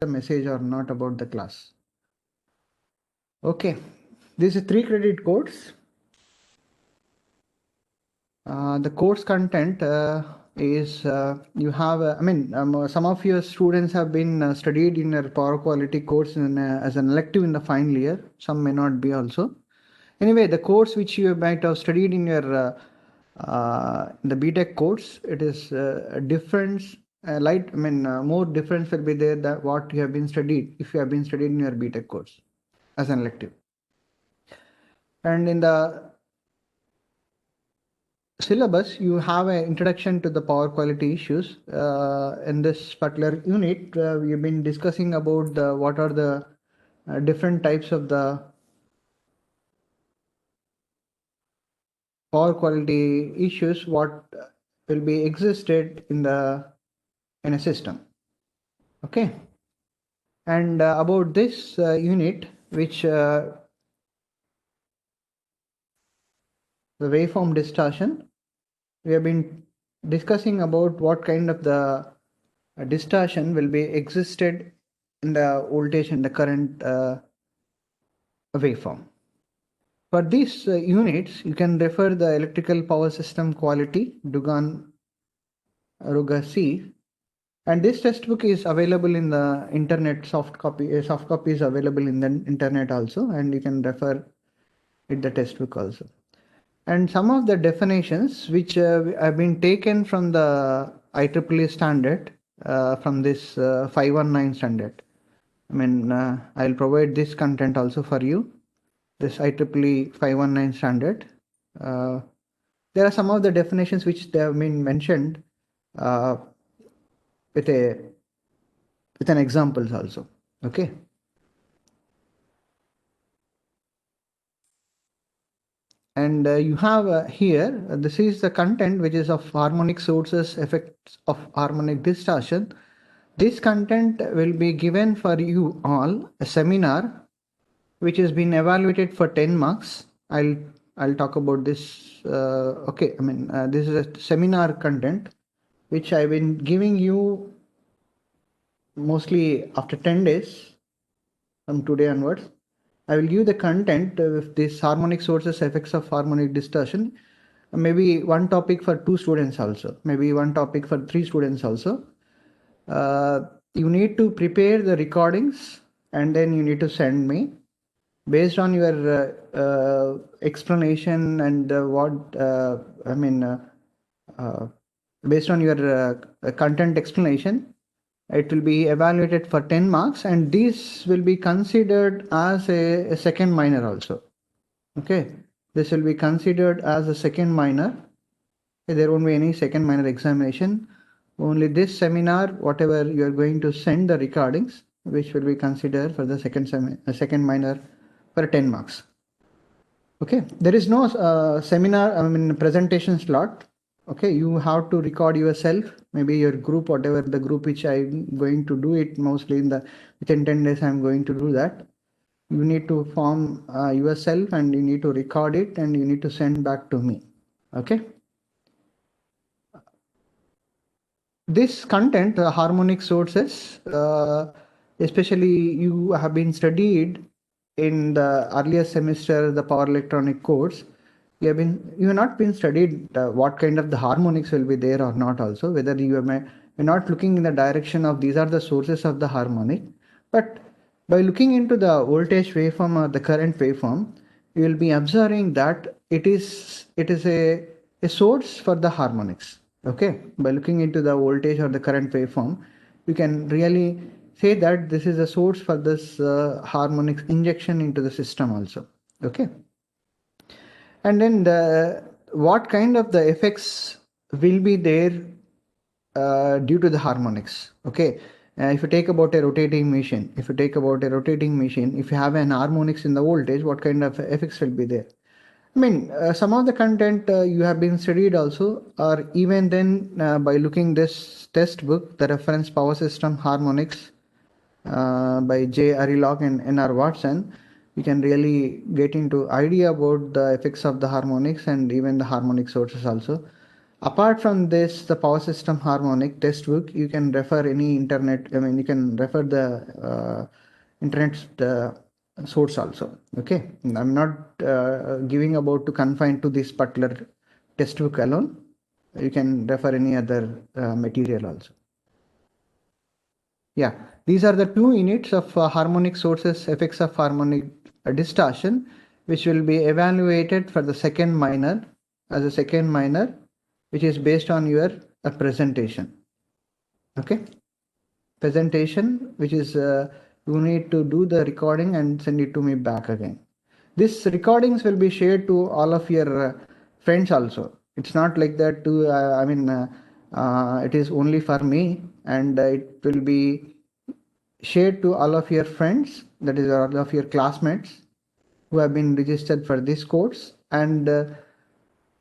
the message or not about the class. Okay, this is 3 credit course. The course content is you have some of your students have been studied in your power quality course as an elective in the final year. Some may not be also. Anyway, the course which you might have studied in your the BTech course, it is a difference. More difference will be there than what you have been studied if you have been studied in your BTech course as an elective. And in the syllabus, you have an introduction to the power quality issues. In this particular unit, we've been discussing about what are the different types of the power quality issues, what will be existed in a system. Okay. And about this unit, which the waveform distortion, we have been discussing about what kind of the distortion will be existed in the voltage and the current waveform. For these units, you can refer the electrical power system quality, Dugan Rugasi, and this textbook is available in the internet. Soft copy is available in the internet also, and you can refer it the textbook also. And some of the definitions which have been taken from the IEEE standard, from this 519 standard. I'll provide this content also for you. This IEEE 519 standard. There are some of the definitions which they have been mentioned with an examples also. Okay. And you have here, this is the content which is of harmonic sources, effects of harmonic distortion. This content will be given for you all a seminar which has been evaluated for 10 marks. I'll talk about this. Okay, this is a seminar content which I've been giving you mostly after 10 days from today onwards. I will give the content with this harmonic sources, effects of harmonic distortion. Maybe one topic for 2 students also. Maybe one topic for 3 students also. You need to prepare the recordings and then you need to send me. Based on your explanation and based on your content explanation, it will be evaluated for 10 marks, and this will be considered as a second minor also. Okay, this will be considered as a second minor. There won't be any second minor examination. Only this seminar, whatever you are going to send the recordings, which will be considered for the second minor for 10 marks. Okay, there is no seminar, presentation slot. Okay, you have to record yourself, maybe your group, whatever the group which I'm going to do it mostly within 10 days, I'm going to do that. You need to form yourself and you need to record it and you need to send back to me. Okay. This content, harmonic sources, especially you have been studied in the earlier semester, the power electronic course. You have not been studied what kind of the harmonics will be there or not also, whether you're not looking in the direction of these are the sources of the harmonic, but by looking into the voltage waveform or the current waveform, you will be observing that it is a source for the harmonics. Okay, by looking into the voltage or the current waveform, you can really say that this is a source for this harmonics injection into the system also. Okay, and then what kind of the effects will be there due to the harmonics. Okay, if you take about a rotating machine, if you have an harmonics in the voltage, what kind of effects will be there? Some of the content you have been studied also, or even then by looking this textbook, the reference power system harmonics by J. Arilog and N.R. Watson, you can really get into idea about the effects of the harmonics and even the harmonic sources also. Apart from this, the power system harmonic test book, you can refer any internet, you can refer the internet source also. Okay, I'm not giving about to confine to this particular test book alone. You can refer any other material also. Yeah, these are the 2 units of harmonic sources, effects of harmonic distortion, which will be evaluated for the second minor as a second minor, which is based on your presentation. Okay, presentation, which is you need to do the recording and send it to me back again. These recordings will be shared to all of your friends also. It's not like that to it is only for me, and it will be shared to all of your friends, that is all of your classmates who have been registered for this course. And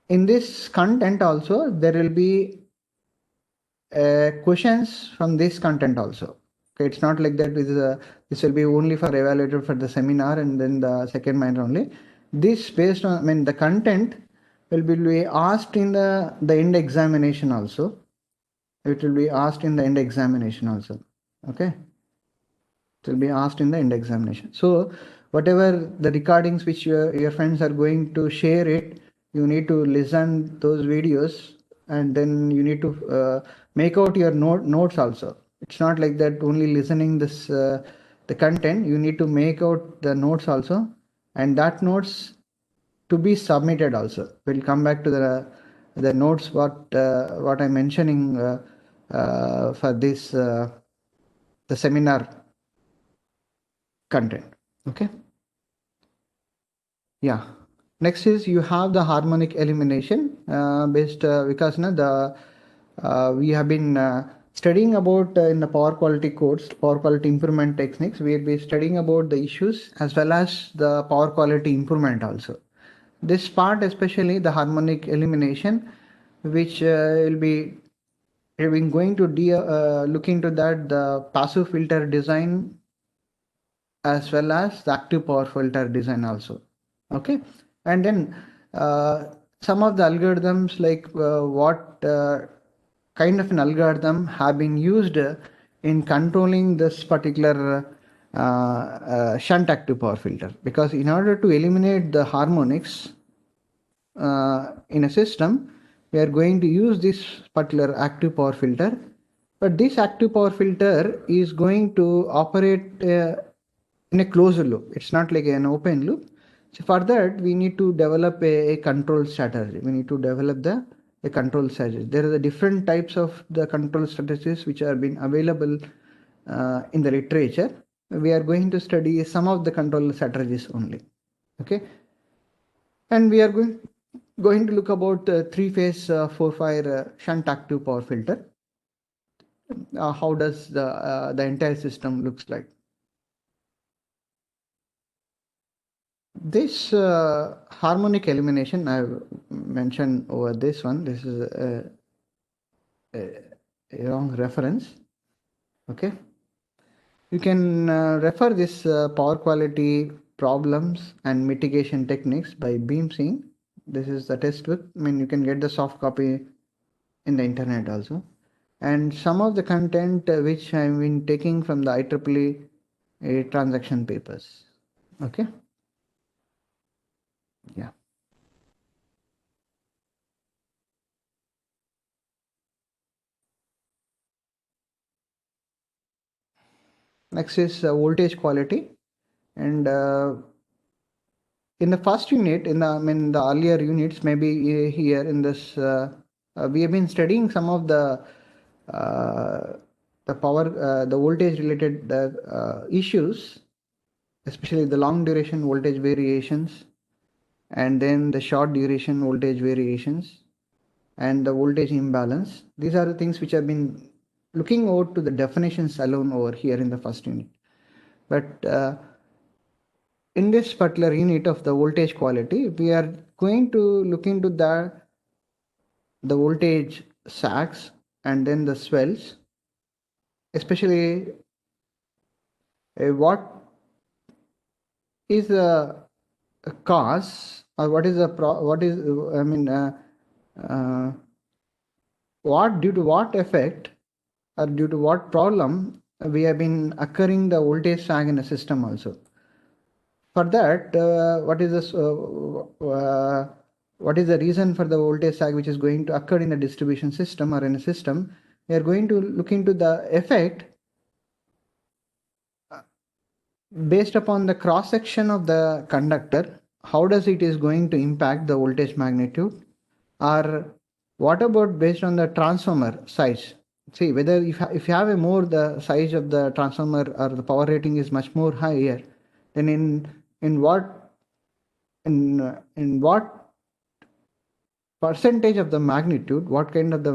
in this content also there will be questions from this content also. Okay, it's not like that this will be only for evaluated for the seminar and then the second minor only. This based on, the content will be asked in the end examination also. It will be asked in the end examination also. Okay, it will be asked in the end examination. So whatever the recordings which your friends are going to share it, you need to listen those videos, and then you need to make out your notes also. It's not like that only listening this the content. You need to make out the notes also, and that notes to be submitted also. We'll come back to the notes what I'm mentioning for this the seminar content. Okay, yeah. Next is you have the harmonic elimination based because we have been studying about in the power quality course, power quality improvement techniques. We'll be studying about the issues as well as the power quality improvement also. This part, especially the harmonic elimination, which will be we've been going to look into that, the passive filter design as well as the active power filter design also. Okay, and then some of the algorithms, like what kind of an algorithm have been used in controlling this particular shunt active power filter, because in order to eliminate the harmonics in a system, we are going to use this particular active power filter. But this active power filter is going to operate in a closed loop. It's not like an open loop. So for that, we need to develop a control strategy. We need to develop a control strategy. There are the different types of the control strategies which are been available in the literature. We are going to study some of the control strategies only. Okay, and we are going to look about three-phase 4-fire shunt active power filter. How does the entire system looks like? This harmonic elimination I've mentioned over this one. This is a wrong reference. Okay, you can refer this power quality problems and mitigation techniques by Beamsing. This is the textbook. You can get the soft copy in the internet also. And some of the content which I've been taking from the IEEE transaction papers. Okay. Yeah. Next is voltage quality. And in the first unit, in the earlier units, maybe here in this, we have been studying some of the power, the voltage related issues, especially the long duration voltage variations, and then the short duration voltage variations, and the voltage imbalance. These are the things which have been looking out to the definitions alone over here in the first unit. But in this particular unit of the voltage quality, we are going to look into the voltage sags and then the swells, especially what is the cause, or what is the what, due to what effect or due to what problem we have been occurring the voltage sag in a system also. For that, what is this? What is the reason for the voltage sag which is going to occur in the distribution system or in a system? We are going to look into the effect based upon the cross section of the conductor. How does it is going to impact the voltage magnitude? Or what about based on the transformer size? See whether if you have a more the size of the transformer or the power rating is much more higher, then in what in what percentage of the magnitude, what kind of the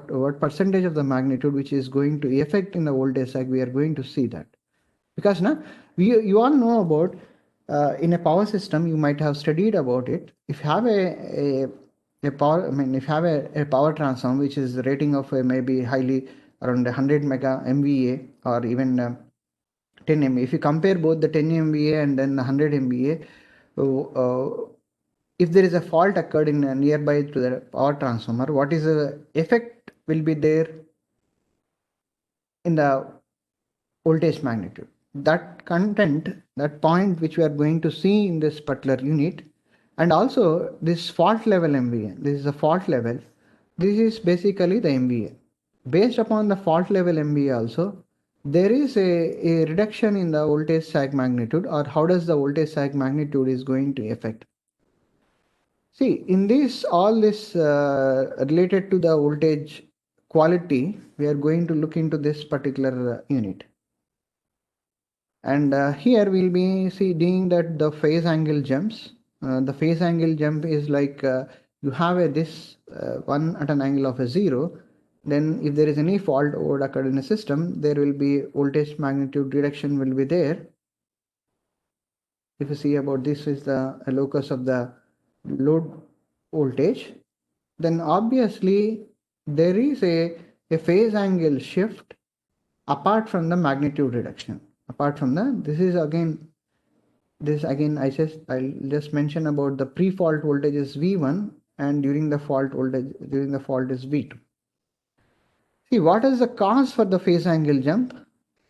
what percentage of the magnitude which is going to affect in the voltage sag, we are going to see that. Because now you all know about in a power system, you might have studied about it. If you have a power, I mean, if you have a power transform which is the rating of maybe highly around 100 mega MVA or even 10 MVA. If you compare both the 10 MVA and then the 100 MVA, if there is a fault occurred in nearby to the power transformer, what is the effect will be there in the voltage magnitude? That content, that point which we are going to see in this particular unit, and also this fault level MVA. This is a fault level. This is basically the MVA. Based upon the fault level MVA also, there is a reduction in the voltage sag magnitude, or how does the voltage sag magnitude is going to affect. See, in this, all this related to the voltage quality, we are going to look into this particular unit. And here we'll be seeing that the phase angle jumps. The phase angle jump is like you have this one at an angle of a 0. Then if there is any fault would occur in a system, there will be voltage magnitude reduction will be there. If you see about this is the locus of the load voltage, then obviously there is a phase angle shift apart from the magnitude reduction. Apart from that, this again I'll just mention about the pre-fault voltage is V1 and during the fault is V2. See, what is the cause for the phase angle jump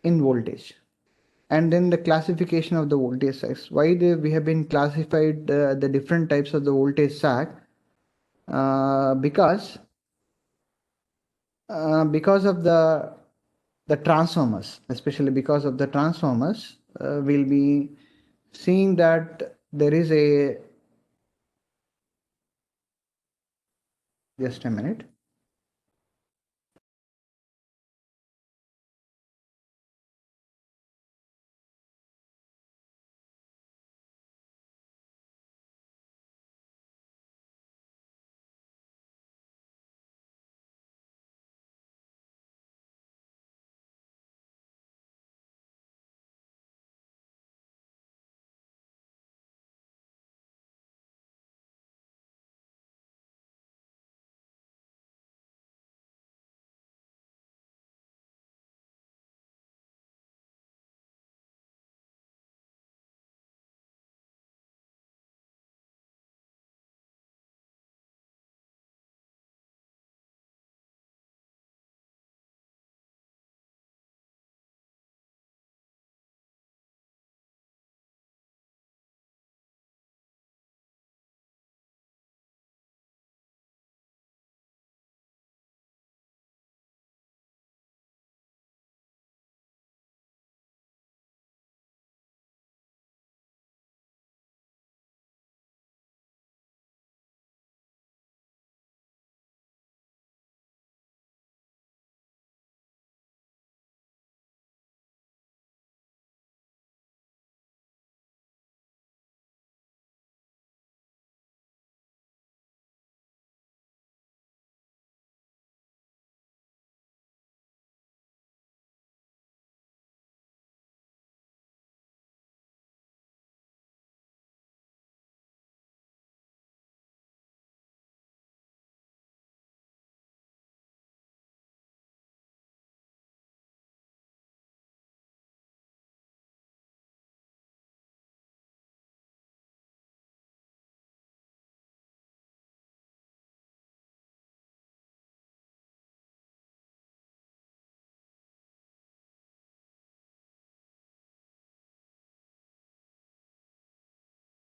in voltage? And then the classification of the voltage sags. Why we have been classified the different types of the voltage sag? Because of the transformers, especially because of the transformers, we'll be seeing that there is a, just a minute.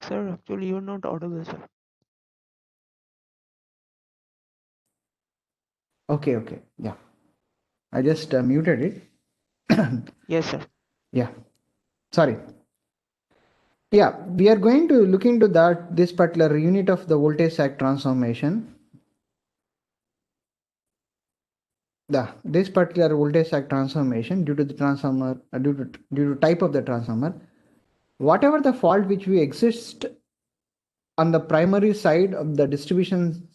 Sir, actually you're not audible, sir. Okay. Yeah. I just muted it. Yes, sir. Yeah. Sorry. Yeah, we are going to look into that this particular unit of the voltage sag transformation. This particular voltage sag transformation due to the transformer due to type of the transformer, whatever the fault which we exist on the primary side of the distribution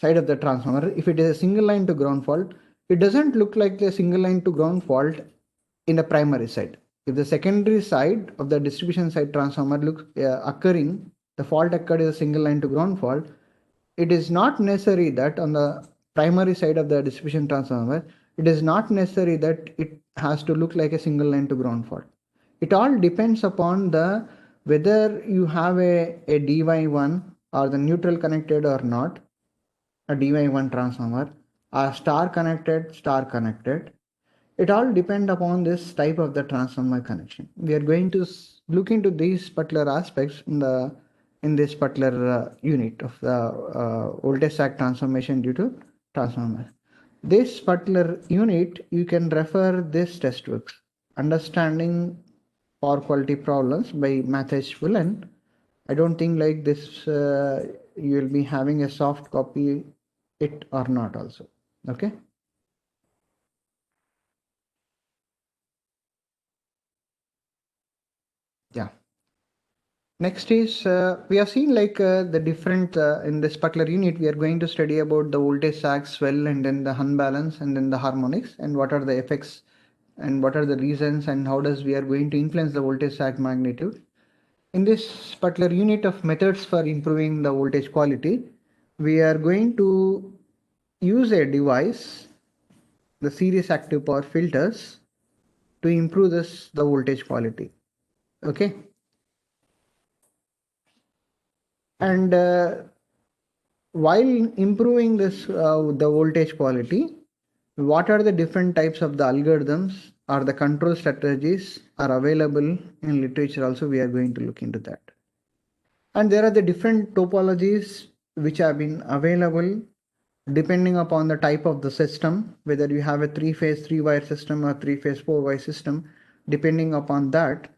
side of the transformer, if it is a single line to ground fault, it doesn't look like a single line to ground fault in the primary side. If the secondary side of the distribution side transformer looks occurring, the fault occurred is a single line to ground fault. It is not necessary that on the primary side of the distribution transformer, it is not necessary that it has to look like a single line to ground fault. It all depends upon the whether you have a DY1 or the neutral connected or not, a DY1 transformer, or star connected. It all depend upon this type of the transformer connection. We are going to look into these particular aspects in this particular unit of the voltage sag transformation due to transformer. This particular unit, you can refer this textbooks, Understanding Power Quality Problems by Mathesh Woolen. I don't think like this you will be having a soft copy it or not also. Okay. Yeah. Next is we have seen like the different in this particular unit we are going to study about the voltage sag swell and then the unbalance and then the harmonics and what are the effects and what are the reasons and how does we are going to influence the voltage sag magnitude. In this particular unit of methods for improving the voltage quality, we are going to use a device, the series active power filters, to improve the voltage quality. Okay. And while improving this the voltage quality, what are the different types of the algorithms or the control strategies are available in literature also, we are going to look into that. And there are the different topologies which have been available depending upon the type of the system, whether you have a 3-phase 3-wire system or 3-phase 4-wire system. Depending upon that,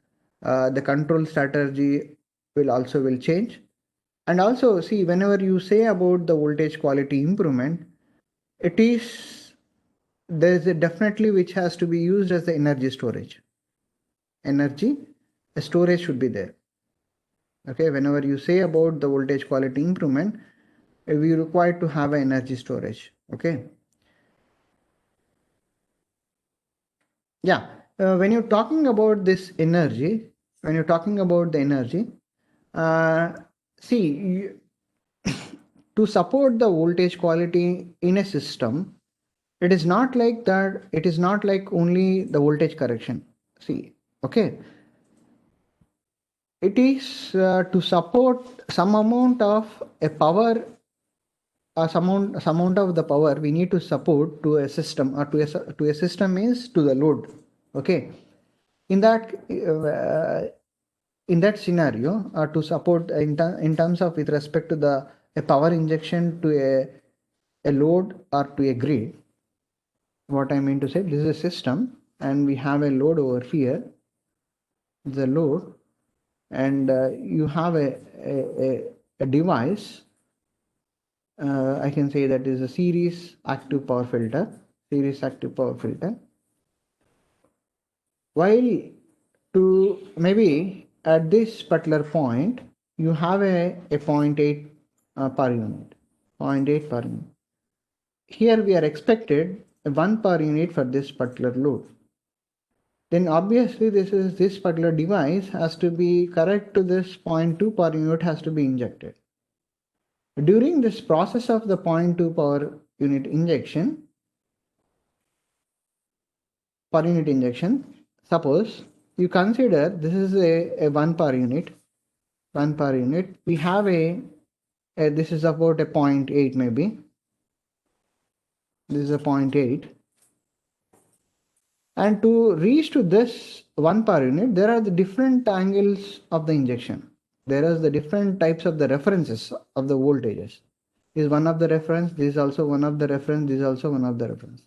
the control strategy will change. And also see, whenever you say about the voltage quality improvement, it is there is a definitely which has to be used as the energy storage. Energy storage should be there. Okay, whenever you say about the voltage quality improvement, we require to have an energy storage. Okay. Yeah. When you're talking about this energy, when you're talking about the energy, see, to support the voltage quality in a system, it is not like that, it is not like only the voltage correction. See, okay, it is to support some amount of a power, some amount of the power we need to support to a system, or to a system means to the load. Okay, in that in that scenario, to support in terms of with respect to the a power injection to a load or to a grid, what I mean to say, this is a system and we have a load over here, the load, and you have a device, I can say that is a series active power filter, while to maybe at this particular point you have a 0.8 per unit, 0.8 per unit. Here we are expected 1 per unit for this particular load. Then obviously this particular device has to be correct to this 0.2 per unit has to be injected. During this process of the 0.2 per unit injection, suppose you consider this is a 1 per unit, we have this is about a 0.8 maybe, this is a 0.8. And to reach to this 1 per unit, there are the different angles of the injection. there is the different types of the references of the voltages. This is one of the reference, this is also one of the reference, this is also one of the reference.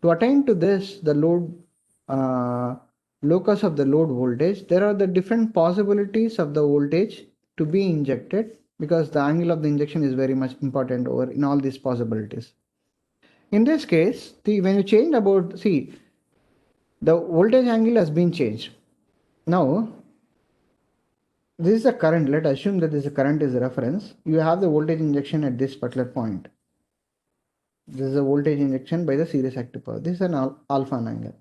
To attain to this, the load locus of the load voltage, there are the different possibilities of the voltage to be injected, because the angle of the injection is very much important over in all these possibilities. In this case, when you change about, see, the voltage angle has been changed. Now, this is a current. Let us assume that this current is a reference. You have the voltage injection at this particular point. This is a voltage injection by the series active power. This is an alpha angle.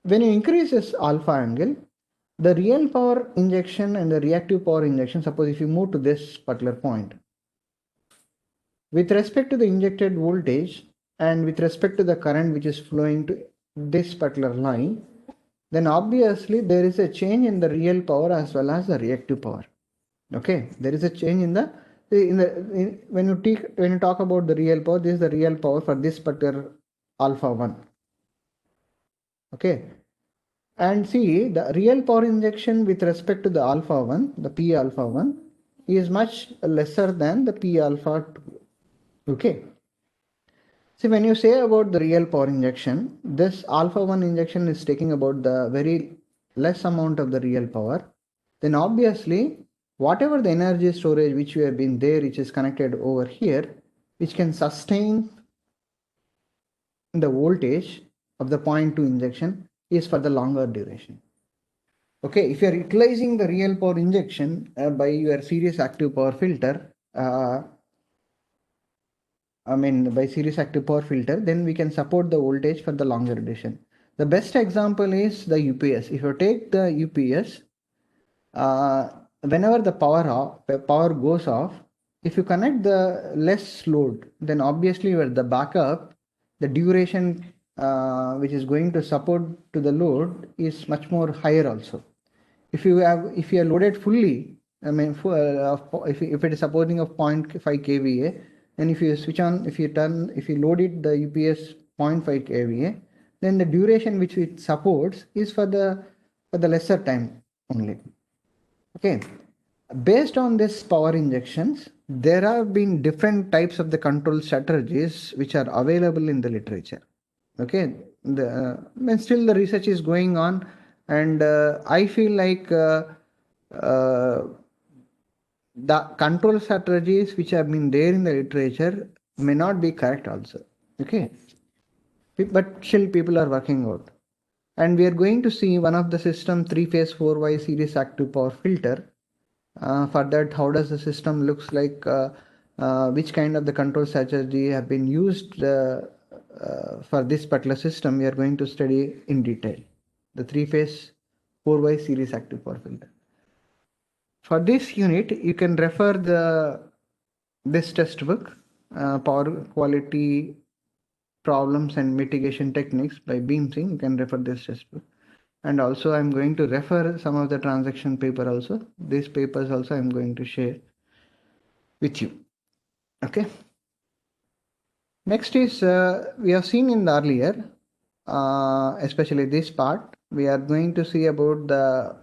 When you increase this alpha angle, the real power injection and the reactive power injection, suppose if you move to this particular point, with respect to the injected voltage and with respect to the current which is flowing to this particular line, then obviously there is a change in the real power as well as the reactive power. Okay, there is a change in the when you talk about the real power, this is the real power for this particular alpha 1. Okay, and see, the real power injection with respect to the alpha 1, the P alpha 1, is much lesser than the P alpha 2. Okay. See, when you say about the real power injection, this alpha 1 injection is taking about the very less amount of the real power. Then obviously, whatever the energy storage which you have been there, which is connected over here, which can sustain the voltage of the point 2 injection, is for the longer duration. Okay, if you are utilizing the real power injection by your series active power filter, by series active power filter, then we can support the voltage for the longer duration. The best example is the UPS. If you take the UPS, whenever the power goes off, if you connect the less load, then obviously the backup, the duration which is going to support to the load is much more higher also. If you are loaded fully, if it is supporting of 0.5 kVA, and if you switch on, if you load it the UPS 0.5 kVA, then the duration which it supports is for the lesser time only. Okay, based on this power injections, there have been different types of the control strategies which are available in the literature. Okay, still the research is going on, and I feel like the control strategies which have been there in the literature may not be correct also. Okay, but still people are working out, and we are going to see one of the system 3-phase 4Y series active power filter. For that, how does the system looks like, which kind of the control strategy have been used for this particular system, we are going to study in detail the 3-phase 4Y series active power filter. For this unit, you can refer this textbook, Power Quality Problems and Mitigation Techniques by Beamsing. You can refer this textbook. And also I'm going to refer some of the transaction paper also. These papers also I'm going to share with you. Okay. Next is, we have seen in the earlier, especially this part, we are going to see about the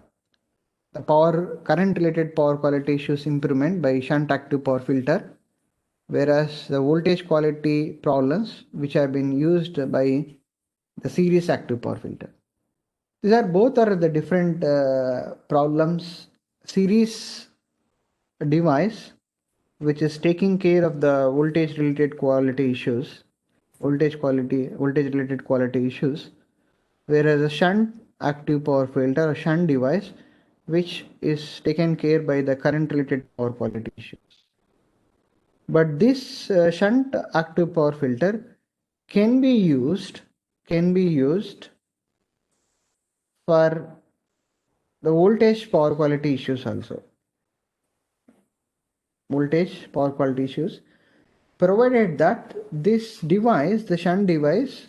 current related power quality issues improvement by shunt active power filter, whereas the voltage quality problems which have been used by the series active power filter. These are both are the different problems. Series device which is taking care of the voltage related quality issues, voltage related quality issues, whereas a shunt active power filter, a shunt device which is taken care by the current related power quality issues. But this shunt active power filter can be used for the voltage power quality issues also. Voltage power quality issues, provided that this device, the shunt device,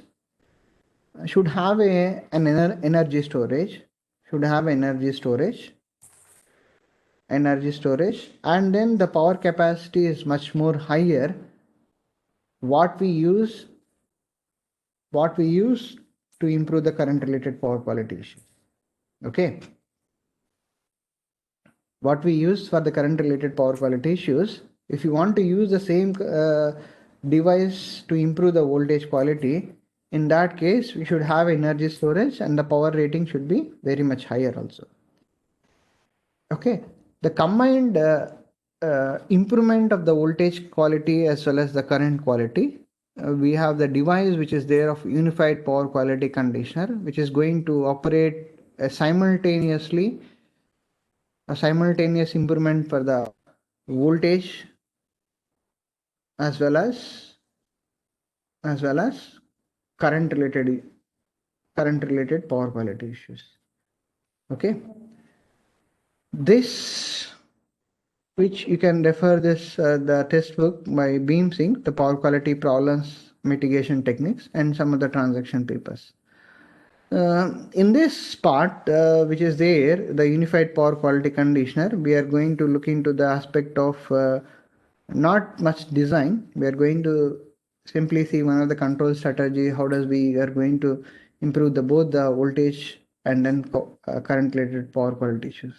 should have an energy storage, and then the power capacity is much more higher what we use to improve the current related power quality issues. Okay, what we use for the current related power quality issues. If you want to use the same device to improve the voltage quality, in that case we should have energy storage and the power rating should be very much higher also. Okay, the combined improvement of the voltage quality as well as the current quality, we have the device which is there of unified power quality conditioner, which is going to operate simultaneously a simultaneous improvement for the voltage as well as current related power quality issues. Okay, this, which you can refer this the test book by BeamSync, the power quality problems mitigation techniques, and some of the transaction papers. In this part, which is there, the unified power quality conditioner, we are going to look into the aspect of not much design. We are going to simply see one of the control strategy. How does we are going to improve the both the voltage and then current related power quality issues.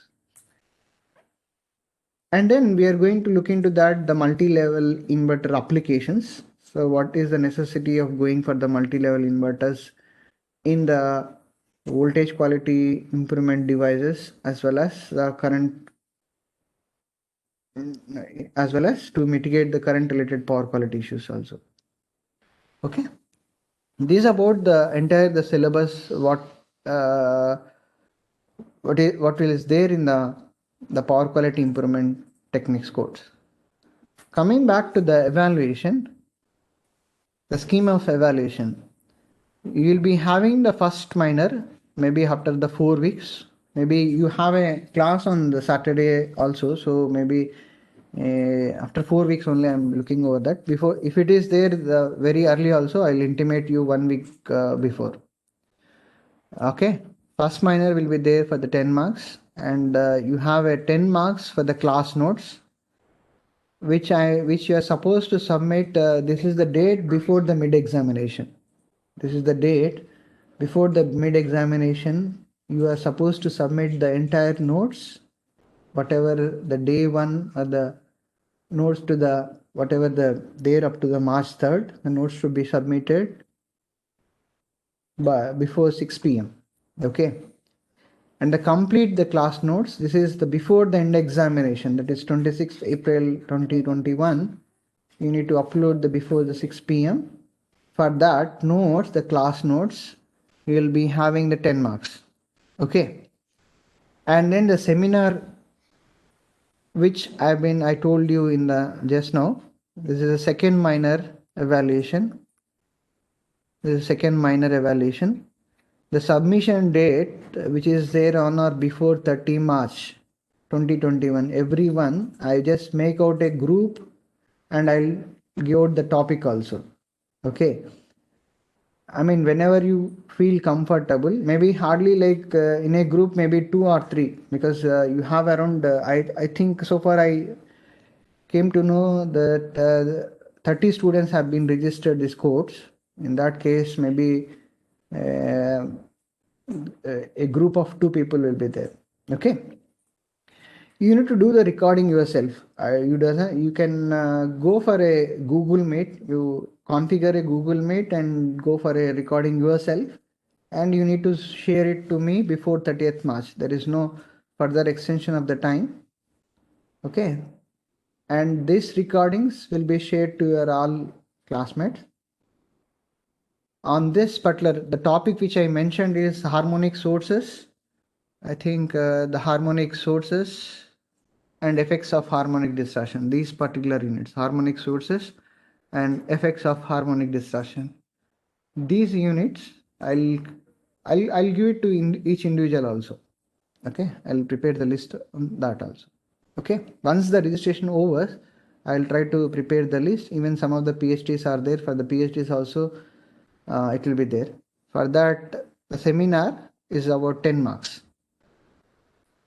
And then we are going to look into that the multi-level inverter applications. So what is the necessity of going for the multi-level inverters in the voltage quality improvement devices as well as the current, as well as to mitigate the current related power quality issues also. Okay, this is about the entire the syllabus, what is there in the power quality improvement techniques course. Coming back to the evaluation, the scheme of evaluation, you will be having the first minor maybe after the 4 weeks. Maybe you have a class on the Saturday also, so maybe after 4 weeks only I'm looking over that. Before, if it is there the very early also, I'll intimate you 1 week before. Okay, first minor will be there for the 10 marks, and you have a 10 marks for the class notes, which you are supposed to submit. This is the date before the mid examination. This is the date before the mid examination. You are supposed to submit the entire notes, whatever the day one or the notes to the whatever the there up to the March 3rd, the notes should be submitted by before 6 p.m. Okay, and the complete the class notes. This is the before the end examination, that is 26th April 2021. You need to upload the before the 6 p.m. For that notes, the class notes, you will be having the 10 marks. Okay, and then the seminar, which I told you in the just now, this is a second minor evaluation. This is second minor evaluation. The submission date, which is there on or before 30 March 2021, everyone, I just make out a group and I'll give out the topic also. Okay, I mean, whenever you feel comfortable, maybe hardly like in a group, maybe 2 or 3, because you have around, I think so far I came to know that 30 students have been registered this course. In that case, maybe a group of 2 people will be there. Okay, you need to do the recording yourself. You can go for a Google Meet. You configure a Google Meet and go for a recording yourself, and you need to share it to me before 30th March. There is no further extension of the time. Okay, and these recordings will be shared to your all classmates. On this particular, the topic which I mentioned is harmonic sources. I think the harmonic sources and effects of harmonic distortion, these particular units, harmonic sources and effects of harmonic distortion. These units, I'll give it to each individual also. Okay, I'll prepare the list on that also. Okay, once the registration over, I'll try to prepare the list. Even some of the PhDs are there. For the PhDs also, it will be there. For that, the seminar is about 10 marks.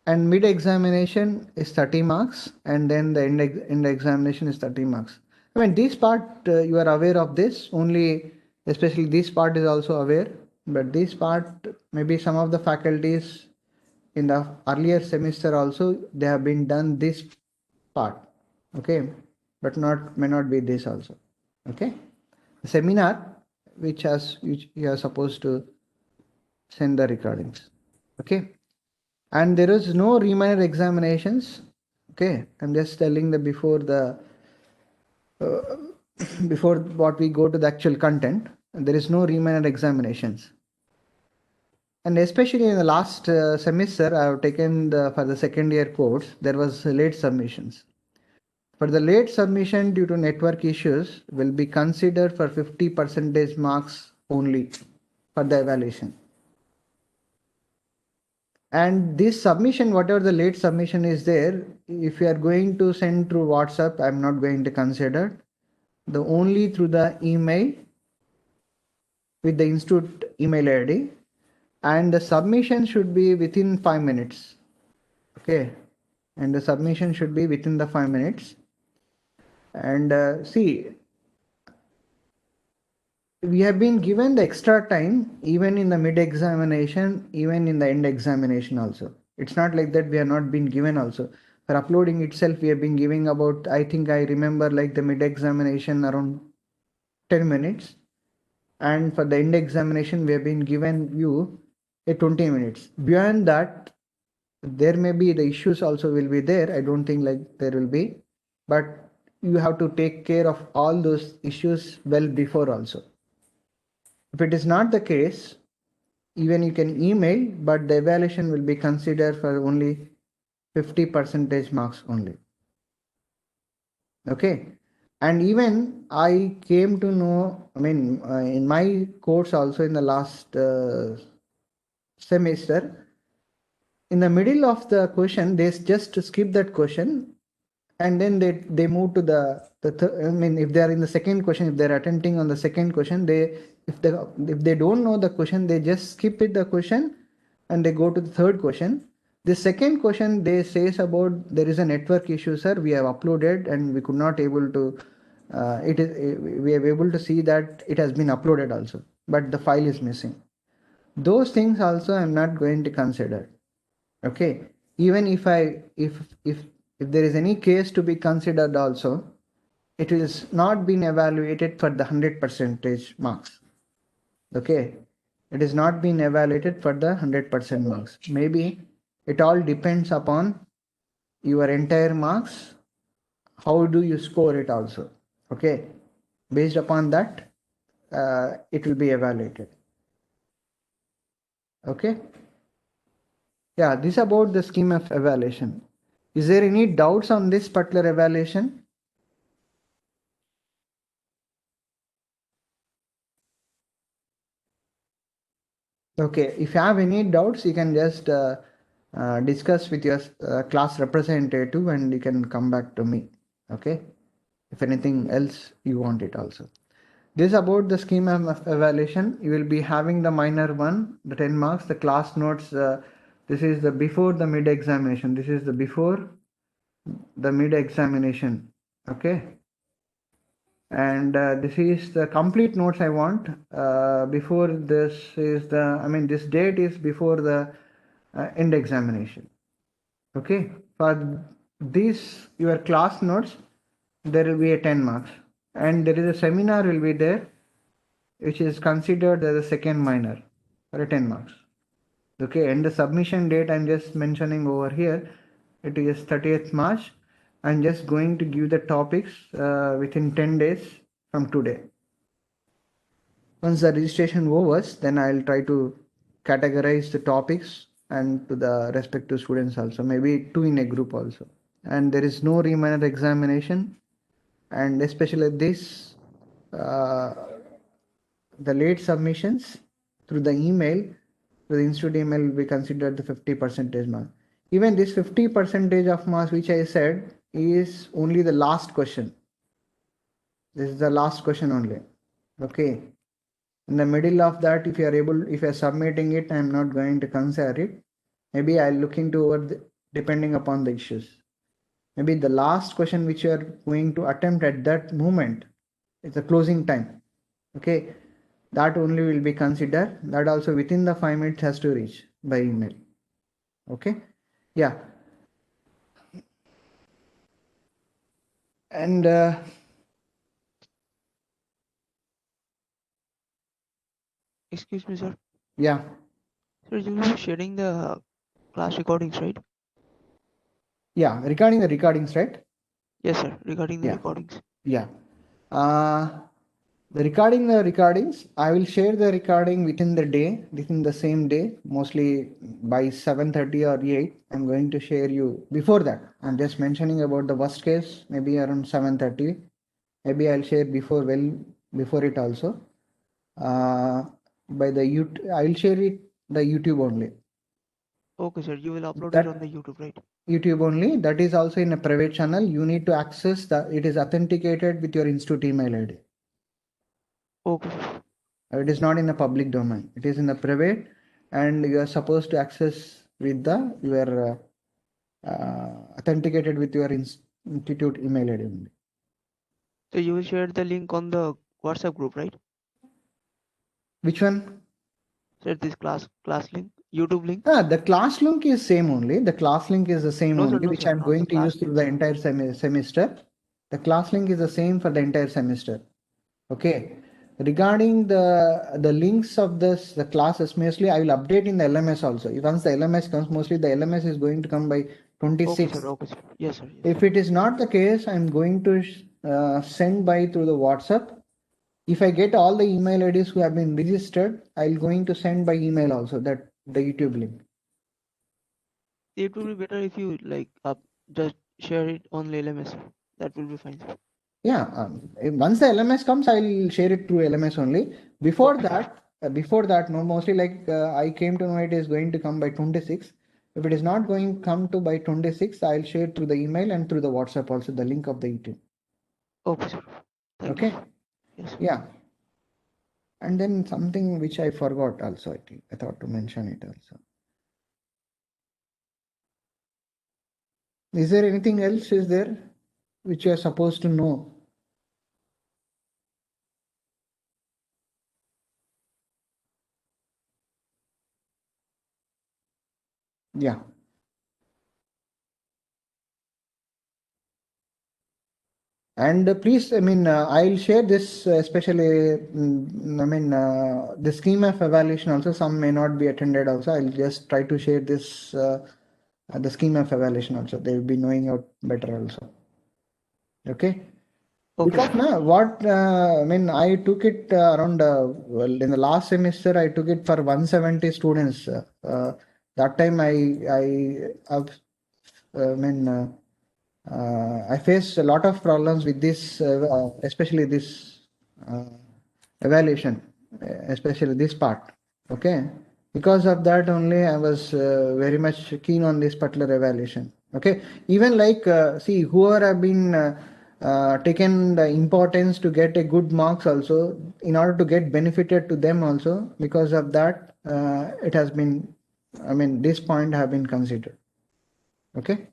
And mid examination is 30 marks, and then the end examination is 30 marks. I mean, this part you are aware of this only, especially this part is also aware, but this part maybe some of the faculties in the earlier semester also they have been done this part, okay, but may not be this also, okay. The seminar which you are supposed to send the recordings, okay. And there is no re-minor examinations, okay. I'm just telling the before before what we go to the actual content, there is no re-minor examinations. And especially in the last semester I have taken for the second year course, there was late submissions. For the late submission due to network issues will be considered for 50% marks only for the evaluation. And this submission, whatever the late submission is there, if you are going to send through WhatsApp, I'm not going to consider. The only through the email with the institute email ID, and the submission should be within 5 minutes. Okay, and the submission should be within the 5 minutes. And see, we have been given the extra time even in the mid examination, even in the end examination also. It's not like that we are not been given also. For uploading itself, we have been giving about, I think I remember like the mid examination around 10 minutes. And for the end examination, we have been given you a 20 minutes. Beyond that, there may be the issues also will be there. I don't think like there will be, but you have to take care of all those issues well before also. If it is not the case, even you can email, but the evaluation will be considered for only 50% marks only. Okay. And even I came to know, I mean, in my course also in the last semester, in the middle of the question, they just skip that question and then they move to I mean, if they are in the second question, if they're attempting on the second question, if they don't know the question, they just skip it the question and they go to the third question. The second question they says about there is a network issue, sir. We have uploaded and we could not able to. We are able to see that it has been uploaded also, but the file is missing. Those things also I'm not going to consider. Okay, even if there is any case to be considered also, it is not been evaluated for the 100% marks. Okay, it is not been evaluated for the 100% marks. Maybe it all depends upon your entire marks. How do you score it also? Okay, based upon that, it will be evaluated. Okay. Yeah, this is about the scheme of evaluation. Is there any doubts on this particular evaluation? Okay, if you have any doubts, you can just discuss with your class representative and you can come back to me. Okay, if anything else you want it also. This is about the scheme of evaluation. You will be having the minor one, the 10 marks, the class notes. This is the before the mid examination. This is the before the mid examination. Okay. And this is the complete notes I want. Before this is the, I mean, this date is before the end examination. Okay. For these, your class notes, there will be a 10 marks. And there is a seminar will be there, which is considered as a second minor for a 10 marks. Okay. And the submission date I'm just mentioning over here, it is 30th March. I'm just going to give the topics within 10 days from today. Once the registration overs, then I'll try to categorize the topics and to the respective students also, maybe two in a group also. And there is no re-minor examination, and especially this, the late submissions through the email, through the institute email will be considered the 50% mark. Even this 50% of marks which I said is only the last question. This is the last question only. Okay. In the middle of that, if you are submitting it, I'm not going to consider it. Maybe I'll look into depending upon the issues. Maybe the last question which you are going to attempt at that moment, it's a closing time. Okay, that only will be considered. That also within the 5 minutes has to reach by email. Okay. Yeah. And Excuse me, sir. yeah. Sir, you will be sharing the class recordings, right? Yeah. Regarding the recordings, right? Yes, sir. Regarding the Yeah. recordings. Yeah. The recordings, I will share the recording within the day, within the same day, mostly by 7:30 or 8. I'm going to share you before that. I'm just mentioning about the worst case, maybe around 7:30. Maybe I'll share before it also. By the I'll share it the YouTube only. Okay, sir. You will upload it on That the YouTube, right? YouTube only. That is also in a private channel. You need to access the. It is authenticated with your institute email ID. Okay, sir. It is not in a public domain. It is in a private, and you are supposed to access with the your authenticated with your institute email ID only. So you will share the link on the WhatsApp group, right? Which one? Sir, this class link, YouTube link. The class link is same only. The class link is the same No, sir. only, No, which sir. I'm Not the going to class use through link, the sir. entire semester. The class link is the same for the entire semester. Okay. Regarding the links of the classes, mostly I will update in the LMS also. Once the LMS comes, mostly the LMS is going to come by Okay, sir. 26th. Okay, sir. Yes, sir. Yes. If it is not the case, I'm going to send by through the WhatsApp. If I get all the email IDs who have been registered, I'll going to send by email also that the YouTube link. It will be better if you like just share it on LMS, sir. That will be fine, sir. Yeah, once the LMS comes, I'll share it through LMS only. Before Okay. that, no, mostly like I came to know it is going to come by 26. If it is not going to come to by 26, I'll share through the email and through the WhatsApp also the link of the YouTube. Okay, sir. Thank you, Okay. sir. Yes, sir. Yeah. And then something which I forgot also, I think I thought to mention it also. Is there anything else is there which you are supposed to know? Yeah. And please, I mean, I'll share this especially, the scheme of evaluation also. Some may not be attended also. I'll just try to share this, the scheme of evaluation also. They will be knowing out better also. Okay. Okay, Because sir. now what, I took it around, well, in the last semester, I took it for 170 students. That time have, I faced a lot of problems with this, especially this evaluation, especially this part. Okay, because of that only I was very much keen on this particular evaluation. Okay, even like see whoever have been taken the importance to get a good marks also in order to get benefited to them also because of that it has been. This point have been considered. Okay.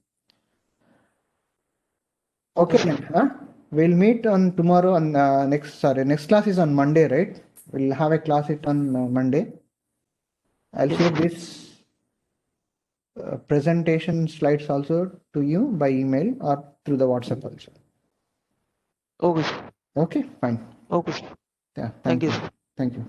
Okay, Okay sir. then, huh? We'll meet on tomorrow on next class is on Monday, right? We'll have a class it on Monday. I'll Yes, share sir. this presentation slides also to you by email or through the WhatsApp also. Okay, sir. Okay, fine. Okay, sir. Yeah, Thank thank you, you. sir. Thank you.